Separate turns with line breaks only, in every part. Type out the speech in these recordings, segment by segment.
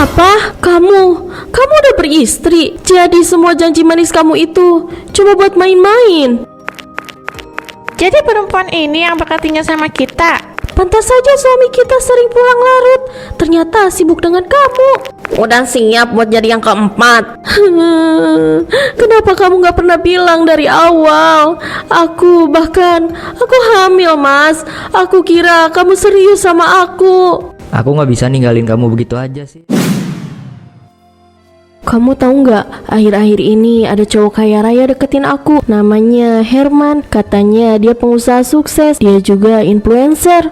Apa? Kamu udah beristri? Jadi semua janji manis kamu itu cuma buat main-main?
Jadi perempuan ini yang bakal tinggal sama kita.
Pantas saja suami kita sering pulang larut, ternyata sibuk dengan kamu. Udah siap buat jadi yang keempat. Kenapa kamu gak pernah bilang dari awal? Aku hamil, Mas. Aku kira kamu serius sama aku.
Aku nggak bisa ninggalin kamu begitu aja sih.
Kamu tahu nggak, akhir-akhir ini ada cowok kaya raya deketin aku. Namanya Herman. Katanya dia pengusaha sukses. Dia juga influencer.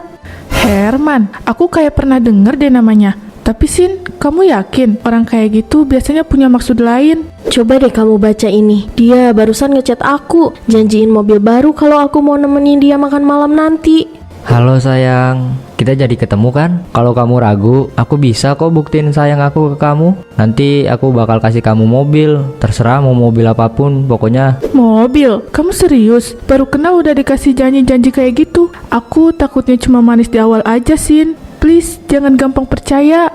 Herman, aku kayak pernah denger deh namanya. Tapi Sin, kamu yakin orang kayak gitu biasanya punya maksud lain?
Coba deh kamu baca ini. Dia barusan ngechat aku, janjiin mobil baru kalau aku mau nemenin dia makan malam nanti.
Halo sayang, kita jadi ketemu kan? Kalau kamu ragu, aku bisa kok buktiin sayang aku ke kamu. Nanti aku bakal kasih kamu mobil, terserah mau mobil apapun, pokoknya.
Mobil? Kamu serius? Baru kenal udah dikasih janji-janji kayak gitu? Aku takutnya cuma manis di awal aja, Sin. Please, jangan gampang percaya.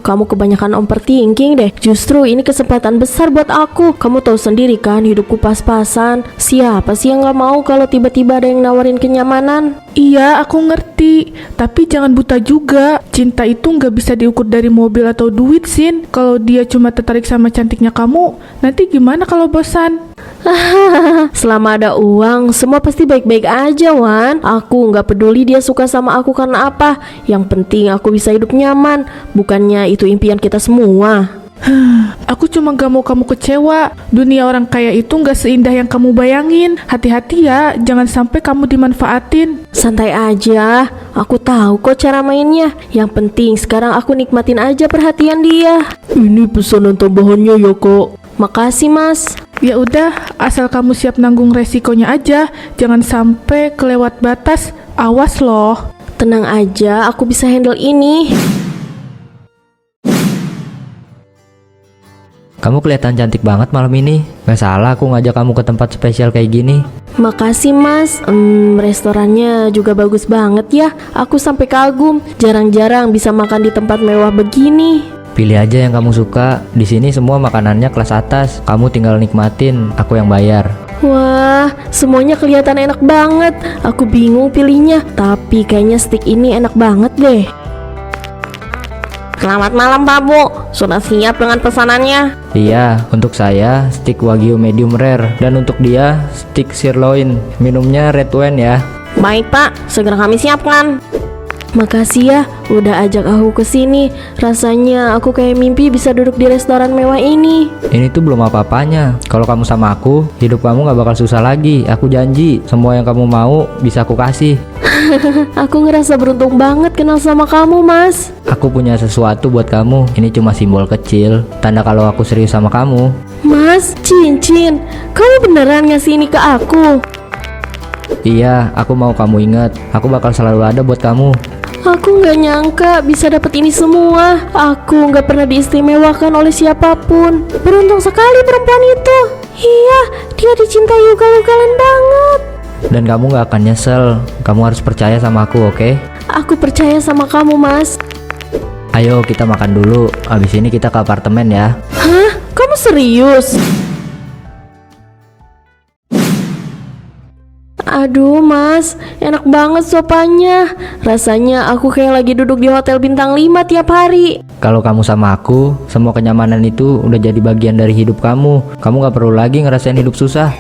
Kamu kebanyakan overthinking deh. Justru ini kesempatan besar buat aku. Kamu tahu sendiri kan, hidupku pas-pasan. Siapa sih yang gak mau kalau tiba-tiba ada yang nawarin kenyamanan?
Iya, aku ngerti. Tapi jangan buta juga. Cinta itu nggak bisa diukur dari mobil atau duit, Sin. Kalau dia cuma tertarik sama cantiknya kamu, nanti gimana kalau bosan?
Selama ada uang, semua pasti baik-baik aja, Wan. Aku nggak peduli dia suka sama aku karena apa. Yang penting aku bisa hidup nyaman. Bukannya itu impian kita semua.
Aku cuma gak mau kamu kecewa. Dunia orang kaya itu gak seindah yang kamu bayangin. Hati-hati ya, jangan sampai kamu dimanfaatin.
Santai aja, aku tahu kok cara mainnya. Yang penting sekarang aku nikmatin aja perhatian dia. Ini pesanan tambahannya ya kok. Makasih, Mas.
Ya udah, asal kamu siap nanggung resikonya aja. Jangan sampai kelewat batas. Awas loh.
Tenang aja, aku bisa handle ini.
Kamu kelihatan cantik banget malam ini. Gak salah aku ngajak kamu ke tempat spesial kayak gini.
Makasih, Mas. Restorannya juga bagus banget ya. Aku sampai kagum. Jarang-jarang bisa makan di tempat mewah begini.
Pilih aja yang kamu suka. Di sini semua makanannya kelas atas. Kamu tinggal nikmatin, aku yang bayar.
Wah, semuanya kelihatan enak banget. Aku bingung pilihnya, tapi kayaknya steak ini enak banget deh. Selamat malam, Pak Bu. Sudah siap dengan pesanannya?
Iya, untuk saya steak wagyu medium rare, dan untuk dia steak sirloin. Minumnya red wine ya.
Baik, Pak. Segera kami siapkan. Makasih ya, udah ajak aku ke sini. Rasanya aku kayak mimpi bisa duduk di restoran mewah ini.
Ini tuh belum apa-apanya. Kalau kamu sama aku, hidup kamu gak bakal susah lagi. Aku janji, semua yang kamu mau bisa aku kasih.
Aku ngerasa beruntung banget kenal sama kamu, Mas.
Aku punya sesuatu buat kamu. Ini cuma simbol kecil, tanda kalau aku serius sama kamu.
Mas, cincin. Kamu beneran ngasih ini ke aku?
Iya, aku mau kamu ingat. Aku bakal selalu ada buat kamu.
Aku nggak nyangka bisa dapat ini semua. Aku nggak pernah diistimewakan oleh siapapun. Beruntung sekali perempuan itu. Iya, dia dicintai ugal-ugalan banget.
Dan kamu gak akan nyesel. Kamu harus percaya sama aku, oke?
Aku percaya sama kamu, Mas.
Ayo kita makan dulu. Abis ini kita ke apartemen ya.
Hah? Kamu serius? Aduh, Mas, enak banget sopannya. Rasanya aku kayak lagi duduk di hotel bintang 5 tiap hari.
Kalau kamu sama aku, semua kenyamanan itu udah jadi bagian dari hidup kamu. Kamu gak perlu lagi ngerasain hidup susah.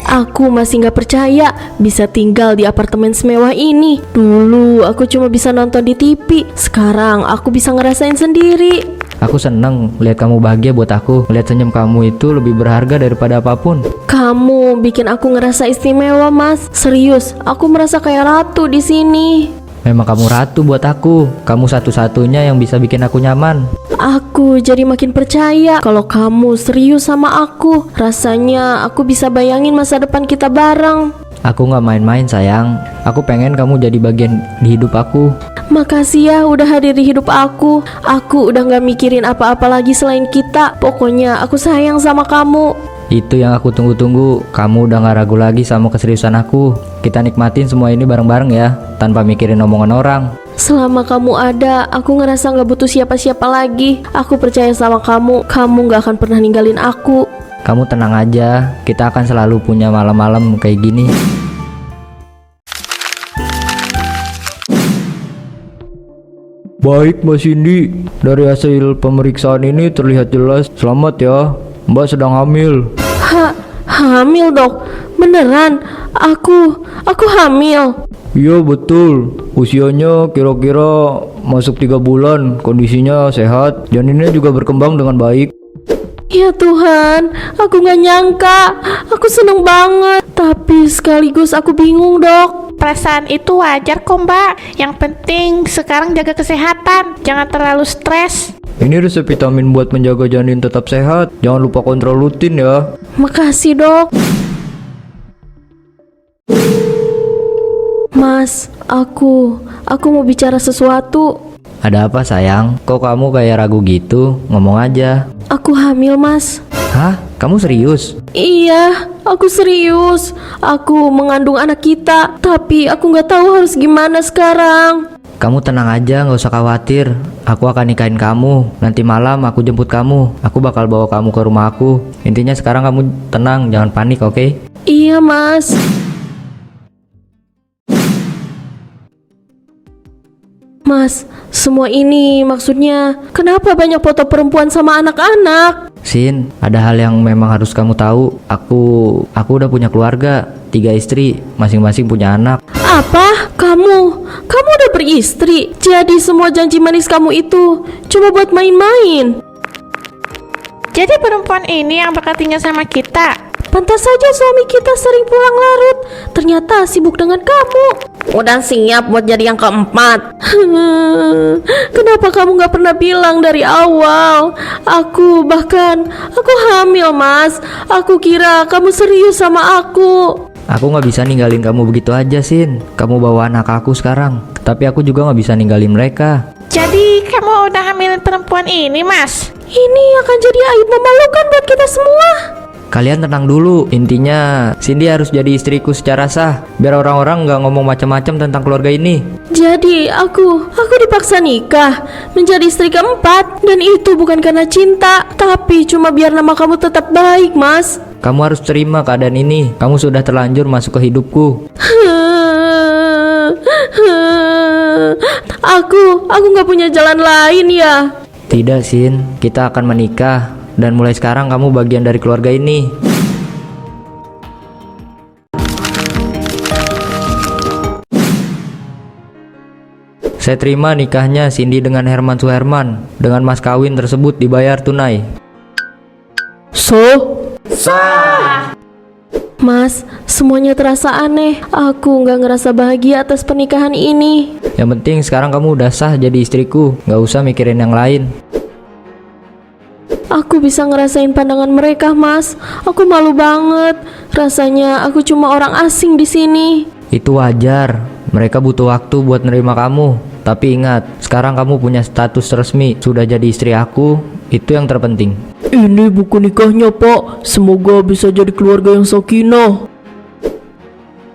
Aku masih gak percaya bisa tinggal di apartemen semewah ini. Dulu aku cuma bisa nonton di TV. Sekarang aku bisa ngerasain sendiri.
Aku seneng lihat kamu bahagia buat aku. Lihat senyum kamu itu lebih berharga daripada apapun.
Kamu bikin aku ngerasa istimewa, Mas. Serius, aku merasa kayak ratu di sini.
Memang kamu ratu buat aku. Kamu satu-satunya yang bisa bikin aku nyaman.
Aku jadi makin percaya kalau kamu serius sama aku. Rasanya aku bisa bayangin masa depan kita bareng.
Aku gak main-main sayang. Aku pengen kamu jadi bagian di hidup aku.
Makasih ya udah hadir di hidup aku. Aku udah gak mikirin apa-apa lagi selain kita. Pokoknya aku sayang sama kamu.
Itu yang aku tunggu-tunggu. Kamu udah gak ragu lagi sama keseriusan aku. Kita nikmatin semua ini bareng-bareng ya, tanpa mikirin omongan orang.
Selama kamu ada, aku ngerasa gak butuh siapa-siapa lagi. Aku percaya sama kamu gak akan pernah ninggalin aku.
Kamu tenang aja, kita akan selalu punya malam-malam kayak gini. Baik Mbak Cindy, dari hasil pemeriksaan ini terlihat jelas. Selamat ya, Mbak sedang hamil.
Hamil dok? Beneran? Aku hamil?
Iya betul, usianya kira-kira masuk 3 bulan, kondisinya sehat, janinnya juga berkembang dengan baik.
Ya Tuhan, aku gak nyangka. Aku seneng banget. Tapi sekaligus aku bingung dok.
Perasaan itu wajar kok mbak. Yang penting sekarang jaga kesehatan, jangan terlalu stres.
Ini resep vitamin buat menjaga janin tetap sehat. Jangan lupa kontrol rutin ya.
Makasih dok. Mas, aku mau bicara sesuatu.
Ada apa sayang? Kok kamu kayak ragu gitu? Ngomong aja.
Aku hamil mas.
Hah? Kamu serius?
Iya, aku serius. Aku mengandung anak kita. Tapi aku gak tahu harus gimana sekarang.
Kamu tenang aja, gak usah khawatir. Aku akan nikahin kamu. Nanti malam aku jemput kamu. Aku bakal bawa kamu ke rumah aku. Intinya sekarang kamu tenang, jangan panik, oke?
Iya mas. Mas, semua ini maksudnya kenapa banyak foto perempuan sama anak-anak?
Sin, ada hal yang memang harus kamu tahu. Aku udah punya keluarga, 3 istri, masing-masing punya anak.
Apa? Kamu udah beristri? Jadi semua janji manis kamu itu cuma buat main-main?
Jadi perempuan ini yang bakal tinggal sama kita.
Pantas saja suami kita sering pulang larut. Ternyata sibuk dengan kamu. Udah siap buat jadi yang keempat. Kenapa kamu gak pernah bilang dari awal? Aku hamil mas. Aku kira kamu serius sama aku.
Aku gak bisa ninggalin kamu begitu aja, Sin. Kamu bawa anak aku sekarang. Tapi aku juga gak bisa ninggalin mereka.
Jadi kamu udah hamilin perempuan ini mas?
Ini akan jadi aib memalukan buat kita semua.
Kalian tenang dulu. Intinya Cindy harus jadi istriku secara sah, biar orang-orang gak ngomong macam-macam tentang keluarga ini.
Jadi aku dipaksa nikah menjadi istri keempat. Dan itu bukan karena cinta, tapi cuma biar nama kamu tetap baik mas.
Kamu harus terima keadaan ini. Kamu sudah terlanjur masuk ke hidupku.
Aku gak punya jalan lain ya.
Tidak, Sin. Kita akan menikah. Dan mulai sekarang kamu bagian dari keluarga ini. Saya terima nikahnya Cindy dengan Herman Suherman. Dengan mas kawin tersebut dibayar tunai.
Mas, semuanya terasa aneh. Aku gak ngerasa bahagia atas pernikahan ini.
Yang penting sekarang kamu udah sah jadi istriku. Gak usah mikirin yang lain.
Aku bisa ngerasain pandangan mereka, Mas. Aku malu banget. Rasanya aku cuma orang asing di sini.
Itu wajar. Mereka butuh waktu buat nerima kamu. Tapi ingat, sekarang kamu punya status resmi. Sudah jadi istri aku. Itu yang terpenting.
Ini buku nikahnya, Pak. Semoga bisa jadi keluarga yang sakinah.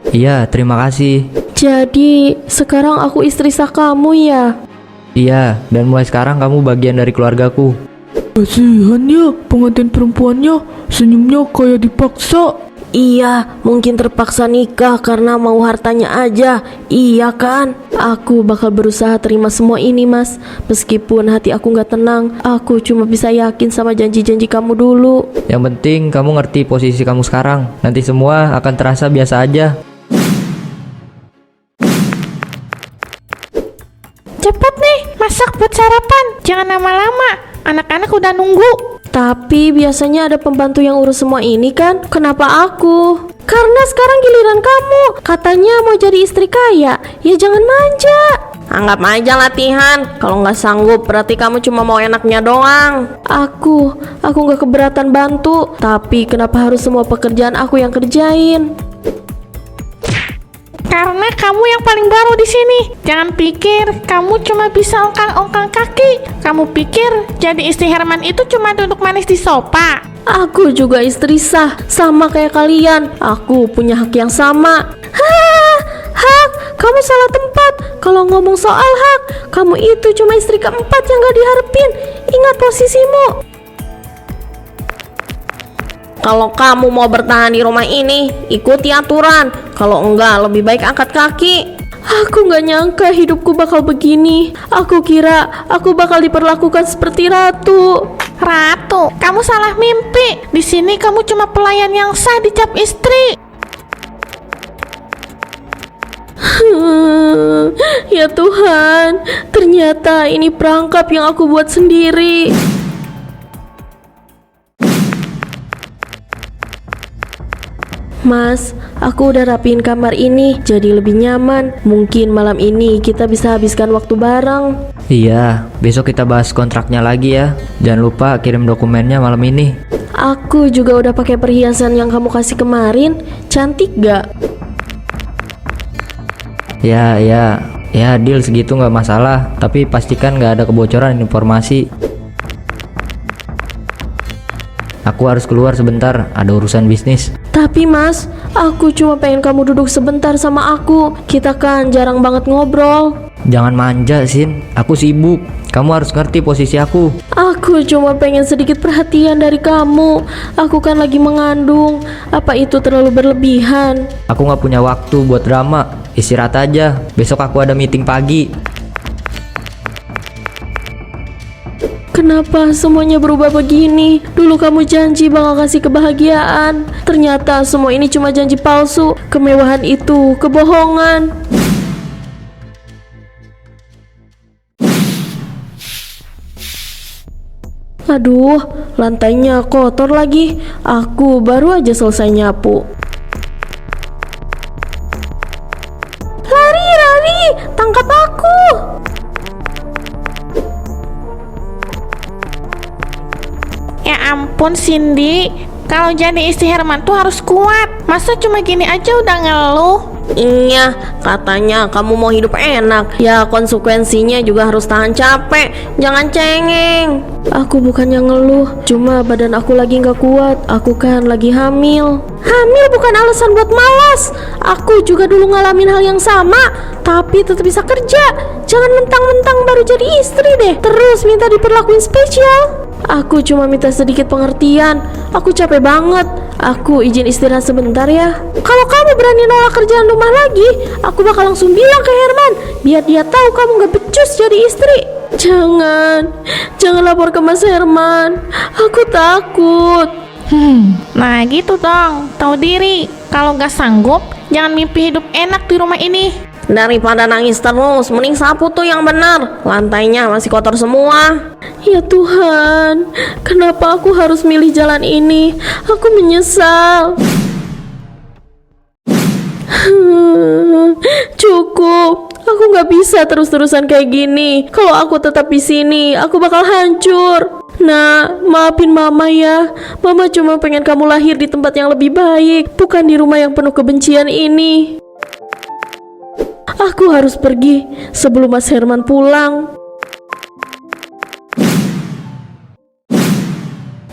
Iya, terima kasih.
Jadi, sekarang aku istri sah kamu ya?
Iya, dan mulai sekarang kamu bagian dari keluargaku.
Kasihan ya pengantin perempuannya, senyumnya kayak dipaksa.
Iya, mungkin terpaksa nikah karena mau hartanya aja. Iya kan? Aku bakal berusaha terima semua ini, Mas. Meskipun hati aku gak tenang, aku cuma bisa yakin sama janji-janji kamu dulu.
Yang penting kamu ngerti posisi kamu sekarang. Nanti semua akan terasa biasa aja.
Cepet nih, masak buat sarapan. Jangan lama-lama, anak-anak udah nunggu.
Tapi biasanya ada pembantu yang urus semua ini kan? Kenapa aku? Karena sekarang giliran kamu. Katanya mau jadi istri kaya. Ya jangan manja. Anggap aja latihan. Kalau nggak sanggup berarti kamu cuma mau enaknya doang. Aku nggak keberatan bantu. Tapi kenapa harus semua pekerjaan aku yang kerjain?
Karena kamu yang paling baru di sini. Jangan pikir kamu cuma bisa ongkang-ongkang kaki. Kamu pikir jadi istri Herman itu cuma duduk manis di sofa.
Aku juga istri sah, sama kayak kalian. Aku punya hak yang sama. Hak? kamu salah tempat. Kalau ngomong soal hak, kamu itu cuma istri keempat yang gak diharapin. Ingat posisimu. Kalau kamu mau bertahan di rumah ini, ikuti aturan. Kalau enggak, lebih baik angkat kaki. Aku gak nyangka hidupku bakal begini. Aku kira aku bakal diperlakukan seperti ratu.
Ratu, kamu salah mimpi. Di sini kamu cuma pelayan yang sah dicap istri.
Ya Tuhan, ternyata ini perangkap yang aku buat sendiri. Mas, aku udah rapiin kamar ini jadi lebih nyaman. Mungkin malam ini kita bisa habiskan waktu bareng.
Iya, besok kita bahas kontraknya lagi ya. Jangan lupa kirim dokumennya malam ini.
Aku juga udah pakai perhiasan yang kamu kasih kemarin. Cantik gak?
Ya, deal segitu nggak masalah. Tapi pastikan nggak ada kebocoran informasi. Aku harus keluar sebentar, ada urusan bisnis.
Tapi mas, aku cuma pengen kamu duduk sebentar sama aku. Kita kan jarang banget ngobrol.
Jangan manja, Sin. Aku sibuk. Kamu harus ngerti posisi aku.
Aku cuma pengen sedikit perhatian dari kamu. Aku kan lagi mengandung. Apa itu terlalu berlebihan?
Aku nggak punya waktu buat drama. Istirahat aja. Besok aku ada meeting pagi.
Kenapa semuanya berubah begini? Dulu kamu janji bakal kasih kebahagiaan. Ternyata semua ini cuma janji palsu. Kemewahan itu kebohongan. Aduh, lantainya kotor lagi. Aku baru aja selesai nyapu. Lari, tangkap aku.
Ya ampun Cindy, kalau jadi istri Herman tuh harus kuat. Masa cuma gini aja udah ngeluh?
Iya, katanya kamu mau hidup enak. Ya konsekuensinya juga harus tahan capek. Jangan cengeng. Aku bukannya ngeluh, cuma badan aku lagi gak kuat. Aku kan lagi hamil. Hamil bukan alasan buat malas. Aku juga dulu ngalamin hal yang sama, tapi tetap bisa kerja. Jangan mentang-mentang baru jadi istri deh terus minta diperlakuin spesial. Aku cuma minta sedikit pengertian. Aku capek banget. Aku izin istirahat sebentar ya. Kalau kamu berani nolak kerjaan rumah lagi, aku bakal langsung bilang ke Herman, biar dia tahu kamu gak becus jadi istri. Jangan lapor ke Mas Herman. Aku takut.
Nah gitu dong, tahu diri. Kalau gak sanggup, jangan mimpi hidup enak di rumah ini.
Daripada nangis terus, mending sapu tuh yang benar. Lantainya masih kotor semua. Ya Tuhan, kenapa aku harus milih jalan ini? Aku menyesal. Cukup. Aku nggak bisa terus-terusan kayak gini. Kalau aku tetap di sini, aku bakal hancur. Nah, maafin mama ya. Mama cuma pengen kamu lahir di tempat yang lebih baik, bukan di rumah yang penuh kebencian ini. Aku harus pergi sebelum Mas Herman pulang.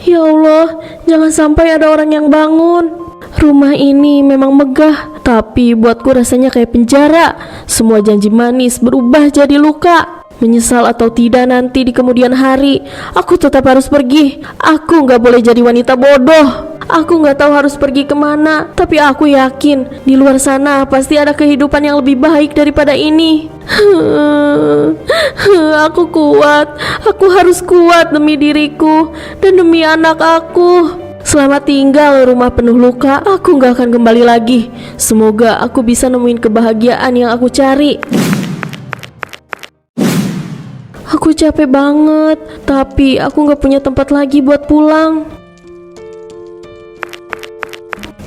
Ya Allah, jangan sampai ada orang yang bangun. Rumah ini memang megah, tapi buatku rasanya kayak penjara. Semua janji manis berubah jadi luka. Menyesal atau tidak nanti di kemudian hari, aku tetap harus pergi. Aku gak boleh jadi wanita bodoh. Aku gak tahu harus pergi kemana, tapi aku yakin di luar sana pasti ada kehidupan yang lebih baik daripada ini. Aku kuat. Aku harus kuat demi diriku dan demi anak aku. Selamat tinggal rumah penuh luka. Aku gak akan kembali lagi. Semoga aku bisa nemuin kebahagiaan yang aku cari. Aku capek banget, tapi aku gak punya tempat lagi buat pulang.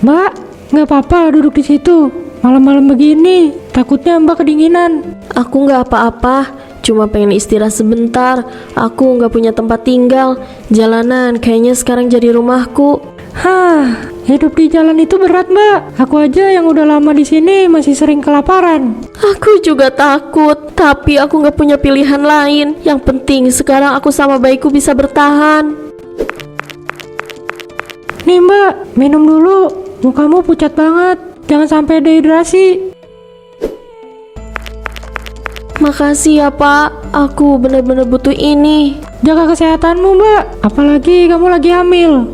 Mbak, nggak apa-apa duduk di situ. Malam-malam begini, takutnya Mbak kedinginan.
Aku gak apa-apa, cuma pengen istirahat sebentar. Aku gak punya tempat tinggal. Jalanan kayaknya sekarang jadi rumahku.
Hah, hidup di jalan itu berat Mbak. Aku aja yang udah lama di sini masih sering kelaparan.
Aku juga takut, tapi aku gak punya pilihan lain. Yang penting sekarang aku sama bayiku bisa bertahan.
Nih Mbak, minum dulu. Mukamu pucat banget. Jangan sampai dehidrasi.
Makasih ya Pak, aku benar-benar butuh ini.
Jaga kesehatanmu, Mbak. Apalagi kamu lagi hamil.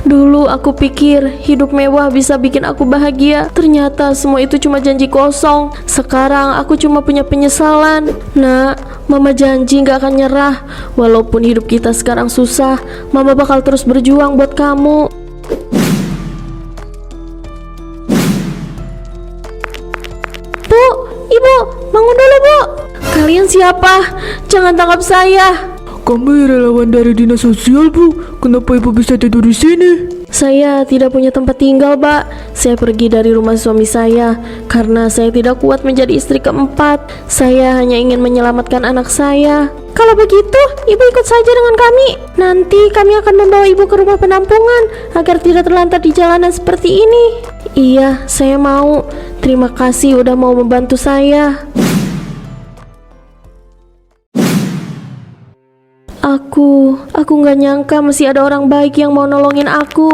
Dulu aku pikir hidup mewah bisa bikin aku bahagia. Ternyata semua itu cuma janji kosong. Sekarang aku cuma punya penyesalan. Nak, Mama janji gak akan nyerah. Walaupun hidup kita sekarang susah, Mama bakal terus berjuang buat kamu. Bu, Ibu, bangun dulu Bu. Kalian siapa? Jangan tangkap saya.
Kami relawan dari dinas sosial, Bu. Kenapa Ibu bisa tidur di sini?
Saya tidak punya tempat tinggal, Pak. Saya pergi dari rumah suami saya karena saya tidak kuat menjadi istri keempat. Saya hanya ingin menyelamatkan anak saya. Kalau begitu, Ibu ikut saja dengan kami. Nanti kami akan membawa Ibu ke rumah penampungan agar tidak terlantar di jalanan seperti ini. Iya, saya mau. Terima kasih udah mau membantu saya. Aku nggak nyangka masih ada orang baik yang mau nolongin aku.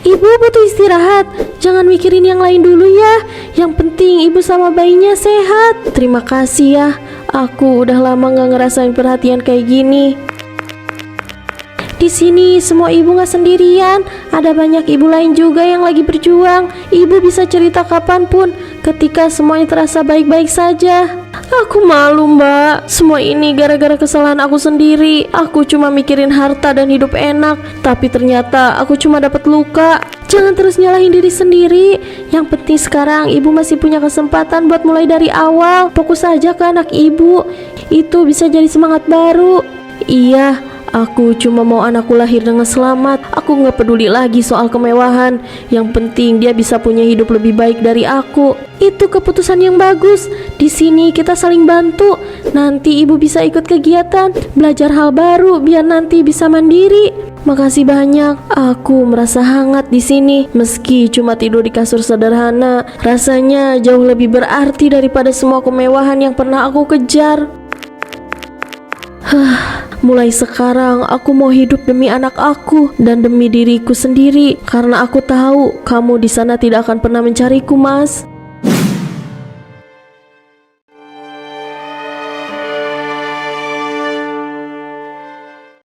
Ibu butuh istirahat, jangan mikirin yang lain dulu ya. Yang penting ibu sama bayinya sehat. Terima kasih ya, aku udah lama nggak ngerasain perhatian kayak gini. Di sini semua ibu nggak sendirian, ada banyak ibu lain juga yang lagi berjuang. Ibu bisa cerita kapanpun, ketika semuanya terasa baik-baik saja. Aku malu Mbak, semua ini gara-gara kesalahan aku sendiri. Aku cuma mikirin harta dan hidup enak, tapi ternyata aku cuma dapat luka. Jangan terus nyalahin diri sendiri. Yang penting sekarang ibu masih punya kesempatan buat mulai dari awal. Fokus aja ke anak ibu, itu bisa jadi semangat baru. Iya, aku cuma mau anakku lahir dengan selamat. Aku gak peduli lagi soal kemewahan. Yang penting dia bisa punya hidup lebih baik dari aku. Itu keputusan yang bagus. Di sini kita saling bantu. Nanti ibu bisa ikut kegiatan, belajar hal baru biar nanti bisa mandiri. Makasih banyak. Aku merasa hangat di sini. Meski cuma tidur di kasur sederhana, rasanya jauh lebih berarti daripada semua kemewahan yang pernah aku kejar. Mulai sekarang aku mau hidup demi anak aku dan demi diriku sendiri, karena aku tahu kamu di sana tidak akan pernah mencariku, Mas.